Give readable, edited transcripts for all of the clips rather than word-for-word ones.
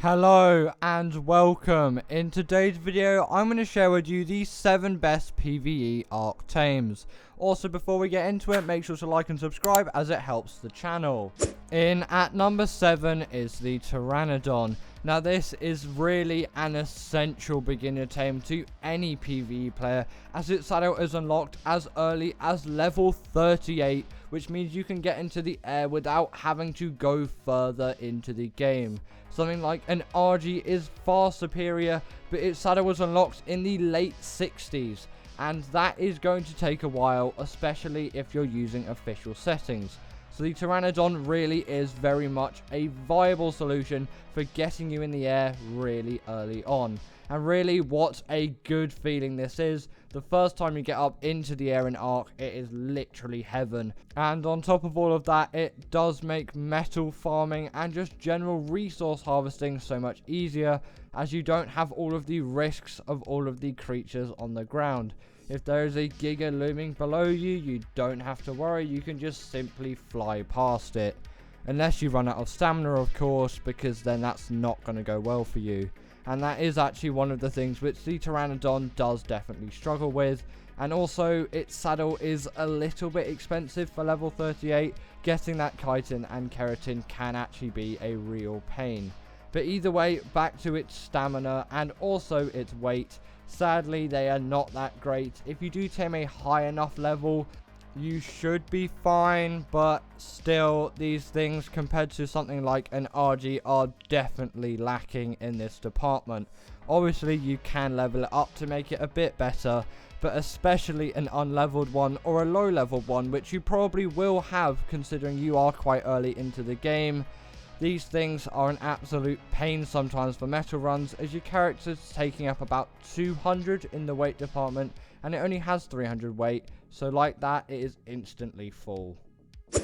Hello and welcome. In today's video I'm going to share with you the 7 best PvE Arc Tames. Also, before we get into it, make sure to like and subscribe as it helps the channel. In at number 7 is the Pteranodon. Now this is really an essential beginner tame to any PvE player, as its saddle is unlocked as early as level 38, which means you can get into the air without having to go further into the game. Something like an Ogee is far superior, but its saddle was unlocked in the late 60s, and that is going to take a while, especially if you're using official settings. So the Pteranodon really is very much a viable solution for getting you in the air really early on. And really, what a good feeling this is. The first time you get up into the air in Arc, it is literally heaven. And on top of all of that, it does make metal farming and just general resource harvesting so much easier, as you don't have all of the risks of all of the creatures on the ground. If there is a Giga looming below you, you don't have to worry, you can just simply fly past it. Unless you run out of stamina, of course, because then that's not going to go well for you. And that is actually one of the things which the Pteranodon does definitely struggle with. And also, its saddle is a little bit expensive for level 38. Getting that chitin and keratin can actually be a real pain. But either way, back to its stamina and also its weight. Sadly, they are not that great. If you do tame a high enough level, you should be fine, but still, these things compared to something like an Ogee are definitely lacking in this department. Obviously, you can level it up to make it a bit better, but especially an unleveled one or a low leveled one, which you probably will have considering you are quite early into the game. These things are an absolute pain sometimes for metal runs, as your character's taking up about 200 in the weight department, and it only has 300 weight, so like that, it is instantly full.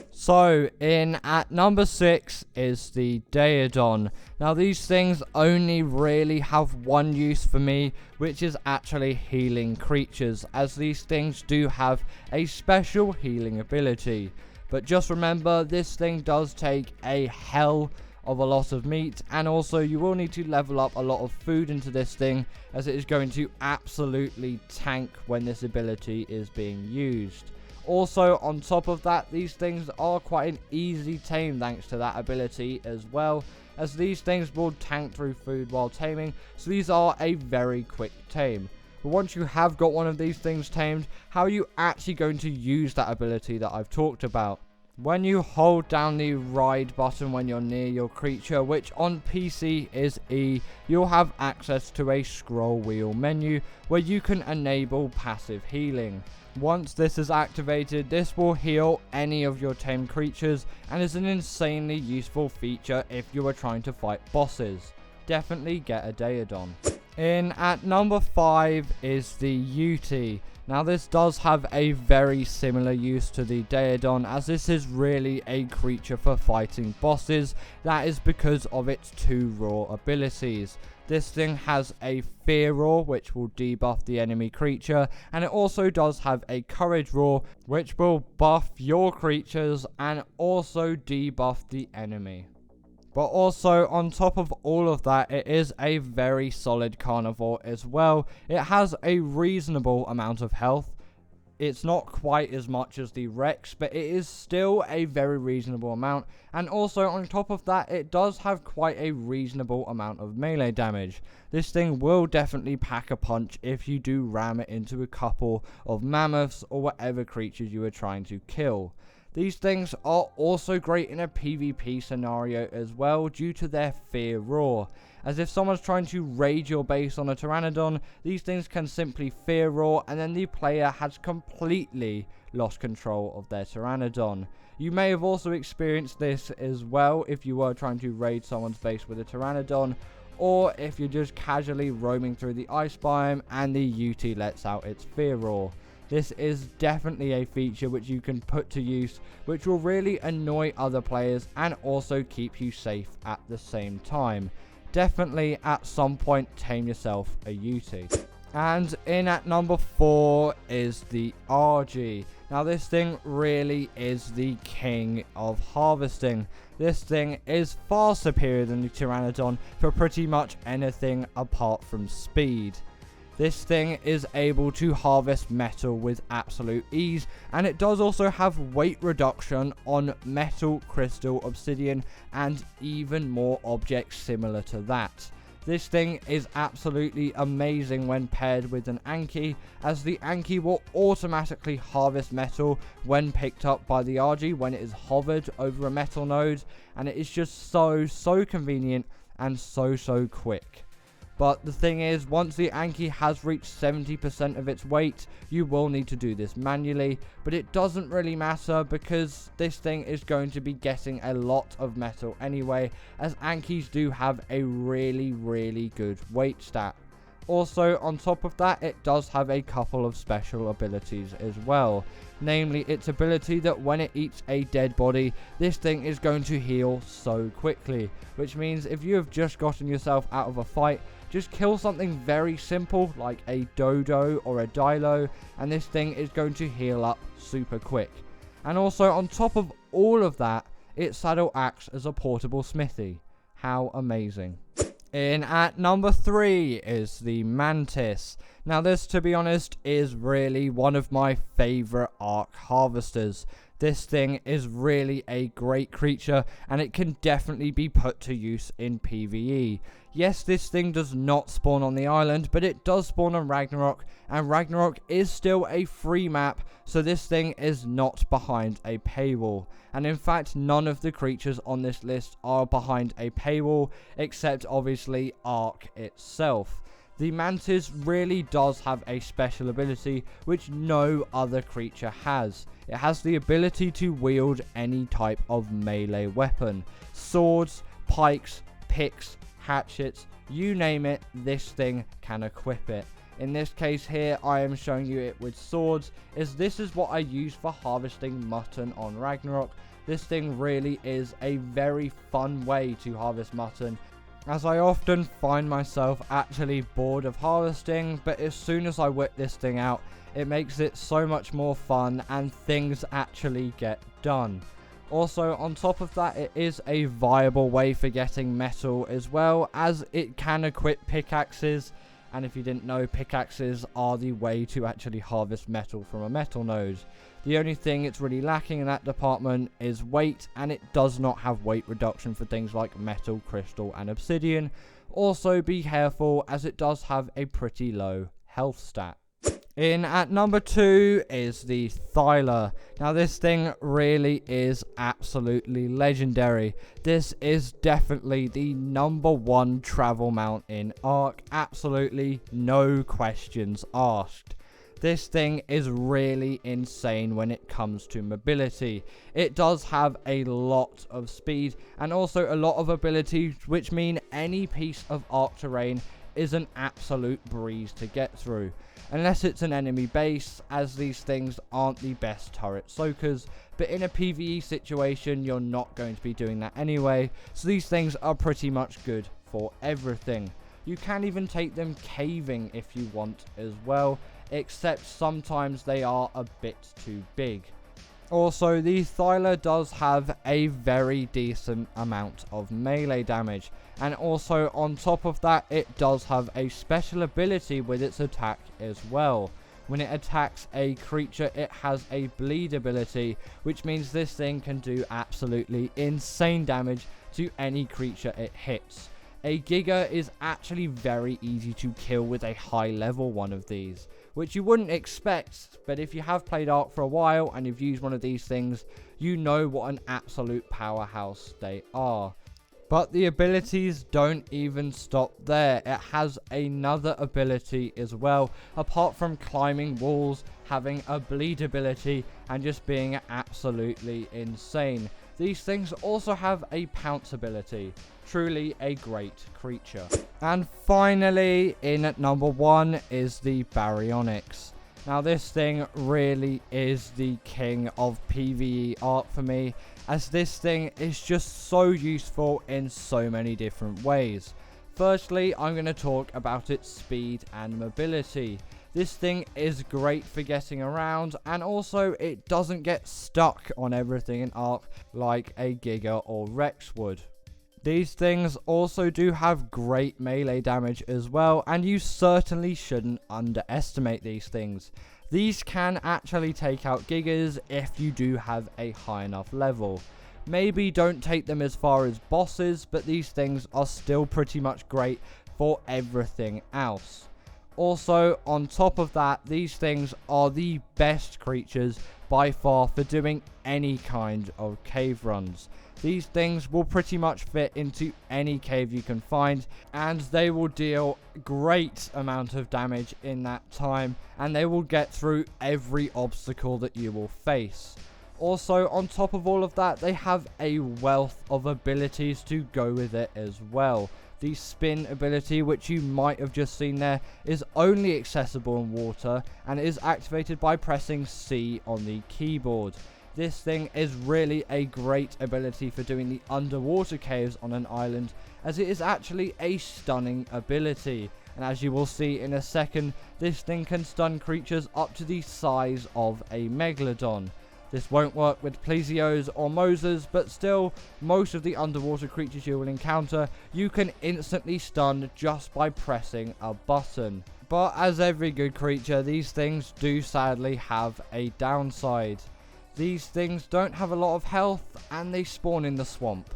So, in at number 6 is the Deodon. Now these things only really have one use for me, which is actually healing creatures, as these things do have a special healing ability. But just remember, this thing does take a hell of a lot of meat, and also you will need to level up a lot of food into this thing, as it is going to absolutely tank when this ability is being used. Also, on top of that, these things are quite an easy tame thanks to that ability as well, as these things will tank through food while taming, so these are a very quick tame. But once you have got one of these things tamed, how are you actually going to use that ability that I've talked about? When you hold down the ride button when you're near your creature, which on PC is E, you'll have access to a scroll wheel menu where you can enable passive healing. Once this is activated, this will heal any of your tamed creatures and is an insanely useful feature if you are trying to fight bosses. Definitely get a Deodon. In at number 5 is the Ogee. Now this does have a very similar use to the Deodon, as this is really a creature for fighting bosses. That is because of its 2 raw abilities. This thing has a fear roar, which will debuff the enemy creature, and it also does have a courage roar, which will buff your creatures and also debuff the enemy. But also, on top of all of that, it is a very solid carnivore as well. It has a reasonable amount of health. It's not quite as much as the Rex, but it is still a very reasonable amount. And also, on top of that, it does have quite a reasonable amount of melee damage. This thing will definitely pack a punch if you do ram it into a couple of mammoths or whatever creatures you are trying to kill. These things are also great in a PvP scenario as well, due to their fear roar. As if someone's trying to raid your base on a Pteranodon, these things can simply fear roar, and then the player has completely lost control of their Pteranodon. You may have also experienced this as well if you were trying to raid someone's base with a Pteranodon, or if you're just casually roaming through the ice biome and the Ogee lets out its fear roar. This is definitely a feature which you can put to use, which will really annoy other players and also keep you safe at the same time. Definitely at some point tame yourself a Ogee. And in at number 4 is the Ogee. Now this thing really is the king of harvesting. This thing is far superior than the Pteranodon for pretty much anything apart from speed. This thing is able to harvest metal with absolute ease, and it does also have weight reduction on metal, crystal, obsidian, and even more objects similar to that. This thing is absolutely amazing when paired with an Anki, as the Anki will automatically harvest metal when picked up by the Ogee when it is hovered over a metal node, and it is just so convenient and so quick. But the thing is, once the Anki has reached 70% of its weight, you will need to do this manually, but it doesn't really matter because this thing is going to be getting a lot of metal anyway, as Ankis do have a really good weight stat. Also, on top of that, it does have a couple of special abilities as well. Namely, its ability that when it eats a dead body, this thing is going to heal so quickly. Which means if you have just gotten yourself out of a fight, just kill something very simple like a dodo or a dilo, and this thing is going to heal up super quick. And also, on top of all of that, its saddle acts as a portable smithy. How amazing. In at number 3 is the Mantis. Now this, to be honest, is really one of my favourite Ark harvesters. This thing is really a great creature, and it can definitely be put to use in PvE. Yes, this thing does not spawn on the island, but it does spawn on Raasclark, and Raasclark is still a free map, so this thing is not behind a paywall. And in fact, none of the creatures on this list are behind a paywall, except obviously Ark itself. The Mantis really does have a special ability which no other creature has. It has the ability to wield any type of melee weapon. Swords, pikes, picks, hatchets, you name it, this thing can equip it. In this case here, I am showing you it with swords, as this is what I use for harvesting mutton on Raasclark. This thing really is a very fun way to harvest mutton, as I often find myself actually bored of harvesting, but as soon as I whip this thing out, it makes it so much more fun and things actually get done. Also, on top of that, it is a viable way for getting metal as well, as it can equip pickaxes. And if you didn't know, pickaxes are the way to actually harvest metal from a metal node. The only thing it's really lacking in that department is weight, and it does not have weight reduction for things like metal, crystal, and obsidian. Also, be careful, as it does have a pretty low health stat. In at number 2 is the Thyler. Now this thing really is absolutely legendary. This is definitely the number 1 travel mount in Ark. Absolutely no questions asked. This thing is really insane when it comes to mobility. It does have a lot of speed and also a lot of abilities, which mean any piece of Ark terrain is an absolute breeze to get through. Unless it's an enemy base, as these things aren't the best turret soakers, but in a PvE situation you're not going to be doing that anyway, so these things are pretty much good for everything. You can even take them caving if you want as well, except sometimes they are a bit too big. Also, the Thyler does have a very decent amount of melee damage, and also on top of that, it does have a special ability with its attack as well. When it attacks a creature, it has a bleed ability, which means this thing can do absolutely insane damage to any creature it hits. A Giga is actually very easy to kill with a high level one of these, which you wouldn't expect, but if you have played Ark for a while and you've used one of these things, you know what an absolute powerhouse they are. But the abilities don't even stop there. It has another ability as well, apart from climbing walls, having a bleed ability, and just being absolutely insane. These things also have a pounce ability. Truly a great creature. And finally, in at number 1 is the Baryonyx. Now this thing really is the king of PvE Ark for me, as this thing is just so useful in so many different ways. Firstly, I'm going to talk about its speed and mobility. This thing is great for getting around, and also it doesn't get stuck on everything in Ark like a Giga or Rex would. These things also do have great melee damage as well, and you certainly shouldn't underestimate these things. These can actually take out Gigas if you do have a high enough level. Maybe don't take them as far as bosses, but these things are still pretty much great for everything else. Also, on top of that, these things are the best creatures by far for doing any kind of cave runs. These things will pretty much fit into any cave you can find, and they will deal great amount of damage in that time, and they will get through every obstacle that you will face. Also, on top of all of that, they have a wealth of abilities to go with it as well. The spin ability, which you might have just seen there, is only accessible in water and is activated by pressing C on the keyboard. This thing is really a great ability for doing the underwater caves on an island, as it is actually a stunning ability. And as you will see in a second, this thing can stun creatures up to the size of a megalodon. This won't work with plesios or mosas, but still, most of the underwater creatures you will encounter, you can instantly stun just by pressing a button. But as every good creature, these things do sadly have a downside. These things don't have a lot of health, and they spawn in the swamp.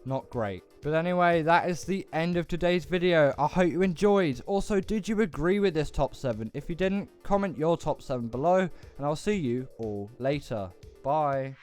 Not great. But anyway, that is the end of today's video. I hope you enjoyed. Also, did you agree with this top 7? If you didn't, comment your top 7 below, and I'll see you all later. Bye.